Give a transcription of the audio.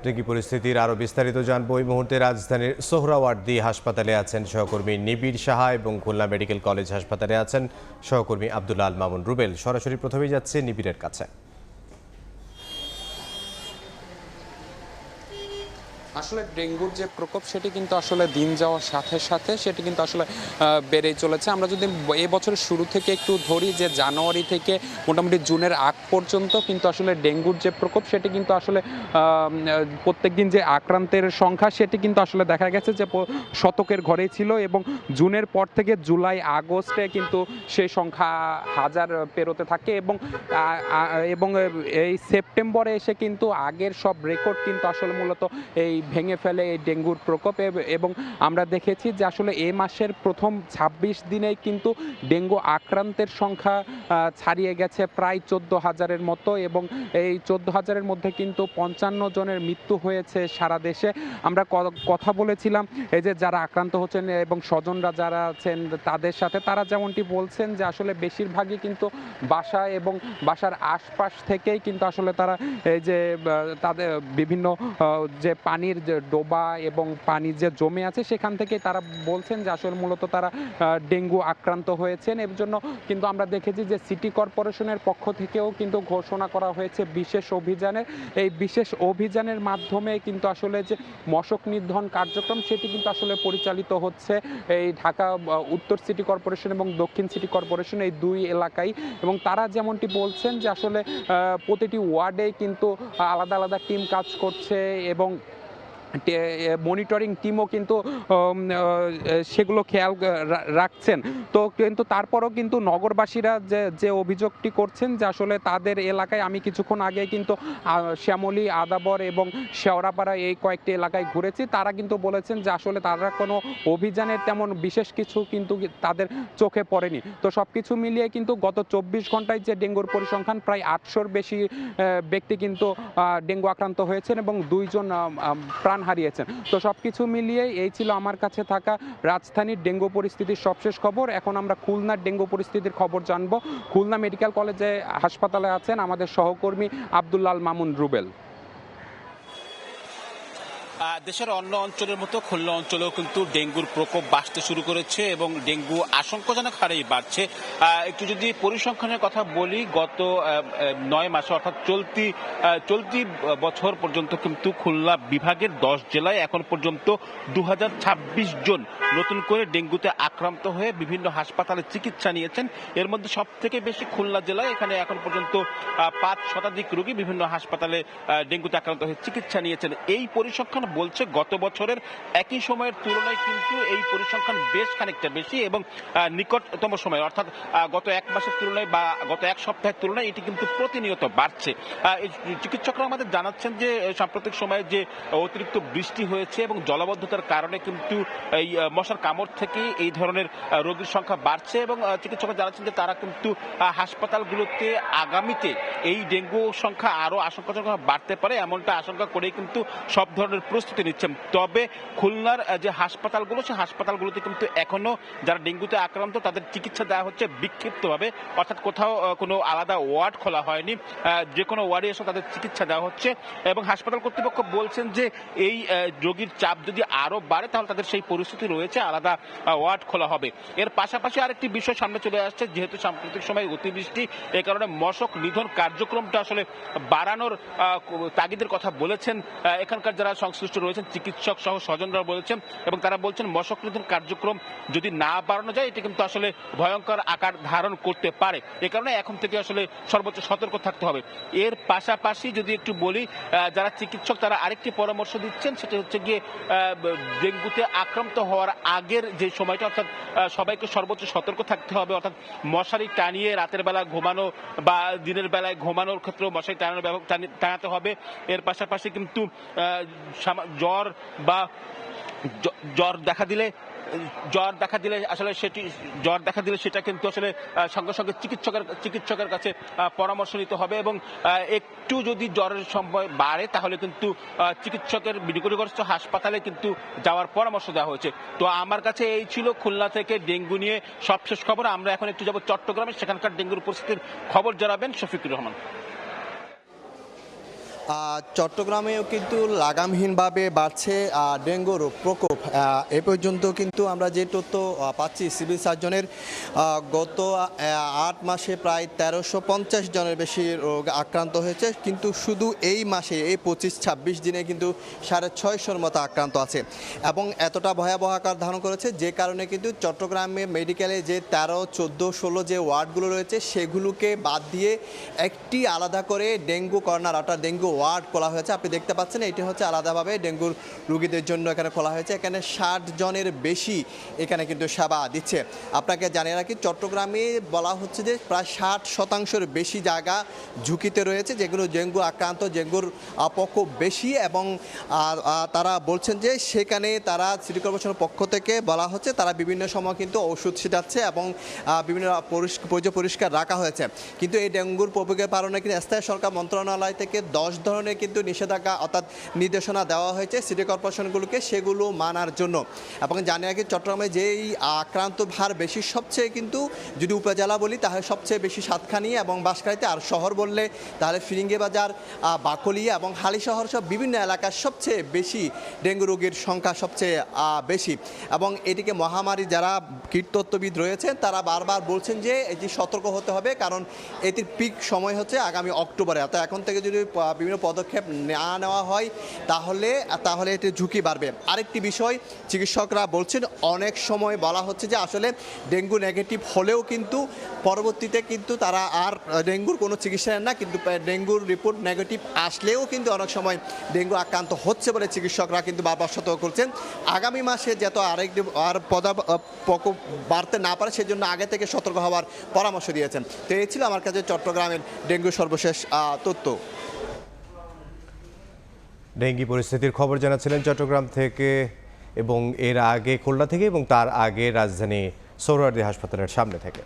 Dengue পরিস্থিতির আরও বিস্তারিত জানবো। এই মুহূর্তে রাজধানীর সোহরাওয়ার্দী হাসপাতালে আছেন সহকর্মী নিবিড় সাহা এবং খুলনা মেডিকেল কলেজ হাসপাতালে আছেন সহকর্মী আব্দুল আল মামুন রুবেল। সরাসরি প্রথমেই যাচ্ছে নিবিড়ের কাছে। আসলে ডেঙ্গুর যে প্রকোপ সেটি কিন্তু আসলে দিন যাওয়ার সাথে সাথে সেটি কিন্তু আসলে বেড়েই চলেছে। আমরা যদি এই বছরের শুরু থেকে একটু ধরি যে জানুয়ারি থেকে মোটামুটি জুনের আগ পর্যন্ত কিন্তু আসলে ডেঙ্গুর যে প্রকোপ সেটি কিন্তু আসলে প্রত্যেক দিন যে আক্রান্তের সংখ্যা সেটি কিন্তু আসলে দেখা গেছে যে শতকের ঘরেই ছিল, এবং জুনের পর থেকে জুলাই আগস্টে কিন্তু সেই সংখ্যা হাজার পেরোতে থাকে, এবং এই সেপ্টেম্বরে এসে কিন্তু আগের সব রেকর্ড কিন্তু আসলে মূলত এই ভেঙে ফেলে এই ডেঙ্গুর প্রকোপ। এবং আমরা দেখেছি যে আসলে এই মাসের প্রথম ২৬ দিনেই কিন্তু ডেঙ্গু আক্রান্তের সংখ্যা ছাড়িয়ে গেছে প্রায় ১৪,০০০-এর মতো, এবং এই ১৪,০০০-এর মধ্যে কিন্তু ৫৫ জনের মৃত্যু হয়েছে সারা দেশে। আমরা কথা বলেছিলাম এই যে যারা আক্রান্ত হচ্ছেন এবং স্বজনরা যারা আছেন তাদের সাথে, তারা যেমনটি বলছেন যে আসলে বেশিরভাগই কিন্তু বাসা এবং বাসার আশপাশ থেকেই কিন্তু আসলে তারা এই যে তাদের বিভিন্ন যে পানির যে ডোবা এবং পানি যে জমে আছে সেখান থেকে তারা বলছেন যে আসলে মূলত তারা ডেঙ্গু আক্রান্ত হয়েছেন। এর জন্য কিন্তু আমরা দেখেছি যে সিটি কর্পোরেশনের পক্ষ থেকেও কিন্তু ঘোষণা করা হয়েছে বিশেষ অভিযানের। এই বিশেষ অভিযানের মাধ্যমে কিন্তু আসলে যে মশক নিধন কার্যক্রম সেটি কিন্তু আসলে পরিচালিত হচ্ছে এই ঢাকা উত্তর সিটি কর্পোরেশন এবং দক্ষিণ সিটি কর্পোরেশন এই দুই এলাকায়। এবং তারা যেমনটি বলছেন যে আসলে প্রতিটি ওয়ার্ডে কিন্তু আলাদা আলাদা টিম কাজ করছে এবং মনিটরিং টিমও কিন্তু সেগুলো খেয়াল রাখছেন। তো কিন্তু তারপরও কিন্তু নগরবাসীরা যে অভিযোগটি করছেন যে আসলে তাদের এলাকায়, আমি কিছুক্ষণ আগে কিন্তু শ্যামলী, আদাবর এবং শেওড়াপাড়া এই কয়েকটি এলাকায় ঘুরেছি, তারা কিন্তু বলেছেন যে আসলে তারা কোনো অভিযানের তেমন বিশেষ কিছু কিন্তু তাদের চোখে পড়েনি। তো সব কিছু মিলিয়ে কিন্তু গত ২৪ ঘন্টায় যে ডেঙ্গুর পরিসংখ্যান প্রায় ৮০০-র বেশি ব্যক্তি কিন্তু ডেঙ্গু আক্রান্ত হয়েছেন এবং ২ জন প্রাণ হারিয়েছেন। তো সবকিছু মিলিয়ে এই ছিল আমার কাছে থাকা রাজধানীর ডেঙ্গু পরিস্থিতির সবশেষ খবর। এখন আমরা খুলনার ডেঙ্গু পরিস্থিতির খবর জানবো। খুলনা মেডিকেল কলেজে হাসপাতালে আছেন আমাদের সহকর্মী আব্দুল আল মামুন রুবেল। দেশের অন্য অঞ্চলের মতো খুলনা অঞ্চলেও কিন্তু ডেঙ্গুর প্রকোপ বাড়তে শুরু করেছে এবং ডেঙ্গু আশঙ্কাজনক হারেই বাড়ছে। একটু যদি পরিসংখ্যানের কথা বলি, গত ৯ মাসে অর্থাৎ চলতি বছর পর্যন্ত কিন্তু খুলনা বিভাগের ১০ জেলায় এখন পর্যন্ত ২০২৬ জন নতুন করে ডেঙ্গুতে আক্রান্ত হয়ে বিভিন্ন হাসপাতালে চিকিৎসা নিয়েছেন। এর মধ্যে সব থেকে বেশি খুলনা জেলায়, এখানে এখন পর্যন্ত ৫ শতাধিক রোগী বিভিন্ন হাসপাতালে ডেঙ্গুতে আক্রান্ত হয়ে চিকিৎসা নিয়েছেন। এই পরিসংখ্যান বলছে গত বছরের একই সময়ের তুলনায় কিন্তু এই পরিসংখ্যান বেশ খানিকটা বেশি, এবং নিকটতম সময় অর্থাৎ গত ১ মাসের তুলনায় বা গত ১ সপ্তাহের তুলনায় এটি কিন্তু প্রতিনিয়ত বাড়ছে। চিকিৎসকরা আমাদের জানাচ্ছেন যে সাম্প্রতিক সময়ে যে অতিরিক্ত বৃষ্টি হয়েছে এবং জলাবদ্ধতার কারণে কিন্তু এই মশার কামড় থেকে এই ধরনের রোগীর সংখ্যা বাড়ছে, এবং চিকিৎসকরা জানাচ্ছেন যে তারা কিন্তু হাসপাতালগুলোতে আগামীতে এই ডেঙ্গু সংখ্যা আরও আশঙ্কাজনক বাড়তে পারে এমনটা আশঙ্কা করেই কিন্তু সব ধরনের প্রস্তুতি নিচ্ছেন। তবে খুলনার যে হাসপাতালগুলো, সেই হাসপাতালগুলোতে কিন্তু এখনো যারা ডেঙ্গুতে আক্রান্ত তাদের চিকিৎসা দেওয়া হচ্ছে বিক্ষিপ্তভাবে, অর্থাৎ কোথাও কোনো আলাদা ওয়ার্ড খোলা হয়নি, যে কোনো ওয়ার্ডে এসে তাদের চিকিৎসা দেওয়া হচ্ছে। এবং হাসপাতাল কর্তৃপক্ষ বলছেন যে এই রোগীর চাপ যদি আরও বাড়ে তাহলে তাদের সেই পরিস্থিতি রয়েছে, আলাদা ওয়ার্ড খোলা হবে। এর পাশাপাশি আরেকটি বিষয় সামনে চলে আসছে, যেহেতু সাম্প্রতিক সময় অতিবৃষ্টি, এ কারণে মশক নিধন কার্যক্রমটা আসলে বাড়ানোর তাগিদের কথা বলেছেন এখানকার যারা সংশ্লিষ্ট রয়েছেন, চিকিৎসক সহ স্বজনরা বলেছেন, এবং তারা বলছেন মশক নিধন কার্যক্রম যদি না বাড়ানো যায় এটি কিন্তু আসলে ভয়ঙ্কর আকার ধারণ করতে পারে। এ কারণে এখন থেকে আসলে সর্বোচ্চ সতর্ক থাকতে হবে। এর পাশাপাশি যদি একটু বলি, যারা চিকিৎসক তারা আরেকটি পরামর্শ দিচ্ছেন, সেটা হচ্ছে গিয়ে ডেঙ্গুতে আক্রান্ত হওয়ার আগের যে সময়টা, অর্থাৎ সবাইকে সর্বোচ্চ সতর্ক থাকতে হবে, অর্থাৎ মশারি টানিয়ে রাতের বেলা ঘুমানো বা দিনের বেলায় ঘুমানোর ক্ষেত্রেও মশারি টানাতে হবে। এর পাশাপাশি কিন্তু জ্বর দেখা দিলে সেটা কিন্তু আসলে সঙ্গে সঙ্গে চিকিৎসকের কাছে পরামর্শ নিতে হবে, এবং একটু যদি জ্বরের সময় বাড়ে তাহলে কিন্তু চিকিৎসকের নিকটবর্তী হাসপাতালে কিন্তু যাওয়ার পরামর্শ দেওয়া হয়েছে। তো আমার কাছে এই ছিল খুলনা থেকে ডেঙ্গু নিয়ে সবশেষ খবর। আমরা এখন একটু যাব চট্টগ্রামে, সেখানকার ডেঙ্গুর পরিস্থিতির খবর জানাবেন শফিকুর রহমান। চট্টগ্রামেও কিন্তু লাগামহীনভাবে বাড়ছে ডেঙ্গুর প্রকোপ। এ পর্যন্ত কিন্তু আমরা যে তথ্য পাচ্ছি সিভিল সার্জনের, গত 8 মাসে প্রায় 1350 জনের বেশি রোগ আক্রান্ত হয়েছে, কিন্তু শুধু এই মাসে এই 25-26 দিনে কিন্তু 650-র মতো আক্রান্ত আছে এবং এতটা ভয়াবহ আকার ধারণ করেছে, যে কারণে কিন্তু চট্টগ্রামে মেডিকেলে যে 13, 14, 16 যে ওয়ার্ডগুলো রয়েছে সেগুলোকে বাদ দিয়ে একটি আলাদা করে ডেঙ্গু কর্নার অর্থাৎ ডেঙ্গু ওয়ার্ড খোলা হয়েছে। আপনি দেখতে পাচ্ছেন এটি হচ্ছে আলাদাভাবে ডেঙ্গুর রোগীদের জন্য এখানে খোলা হয়েছে। এখানে 60 জনের বেশি এখানে কিন্তু সেবা দিচ্ছে। আপনাকে জানিয়ে রাখি, চট্টগ্রামে বলা হচ্ছে যে প্রায় 60% বেশি জায়গা ঝুঁকিতে রয়েছে, যেগুলো ডেঙ্গু আক্রান্ত, ডেঙ্গুর প্রকোপ বেশি, এবং তারা বলছেন যে সেখানে তারা সিটি কর্পোরেশনের পক্ষ থেকে বলা হচ্ছে তারা বিভিন্ন সময় কিন্তু ওষুধ ছিটাচ্ছে এবং বিভিন্ন পরিষ্কার রাখা হয়েছে। কিন্তু এই ডেঙ্গুর প্রকোপের কারণে কিন্তু স্থায়ী সরকার মন্ত্রণালয় থেকে 10 ধরনের কিন্তু নিষেধাজ্ঞা অর্থাৎ নির্দেশনা দেওয়া হয়েছে সিটি কর্পোরেশনগুলোকে সেগুলো মানার জন্য। এবং জানি রাখি, চট্টগ্রামে যেই আক্রান্ত হার বেশি সবচেয়ে কিন্তু যদি উপজেলা বলি তাহলে সবচেয়ে বেশি সাতখানি এবং বাঁশখালীতে, আর শহর বললে তাহলে ফিরিঙ্গি বাজার, বাকলিয়া এবং হালি শহর সব বিভিন্ন এলাকার সবচেয়ে বেশি ডেঙ্গু রোগীর সংখ্যা সবচেয়ে বেশি। এবং এটিকে মহামারী যারা কীটতত্ত্ববিদ রয়েছেন তারা বারবার বলছেন যে এটি সতর্ক হতে হবে, কারণ এটির পিক সময় হচ্ছে আগামী অক্টোবরে। অর্থাৎ এখন থেকে যদি বিভিন্ন পদক্ষেপ না নেওয়া হয় তাহলে এটির ঝুঁকি বাড়বে। আরেকটি বিষয়, চিকিৎসকরা বলছেন অনেক সময় বলা হচ্ছে যে আসলে ডেঙ্গু নেগেটিভ হলেও কিন্তু পরবর্তীতে কিন্তু তারা আর ডেঙ্গুর কোনো চিকিৎসা নেন না, কিন্তু ডেঙ্গুর রিপোর্ট নেগেটিভ আসলেও কিন্তু অনেক সময় ডেঙ্গু আক্রান্ত হচ্ছে বলে চিকিৎসকরা কিন্তু বারবার সতর্ক করছেন। আগামী মাসে যাতে প্রকোপ বাড়তে না পারে সেজন্য আগে থেকে সতর্ক হওয়ার পরামর্শ দিয়েছেন। তো এই ছিল আমার কাছে চট্টগ্রামের ডেঙ্গু সর্বশেষ তথ্য। ডেঙ্গি পরিস্থিতির খবর জানাচ্ছিলেন চট্টগ্রাম থেকে এবং এর আগে খুলনা থেকে এবং তার আগে রাজধানী সোহরাওয়ার্দী হাসপাতালের সামনে থেকে।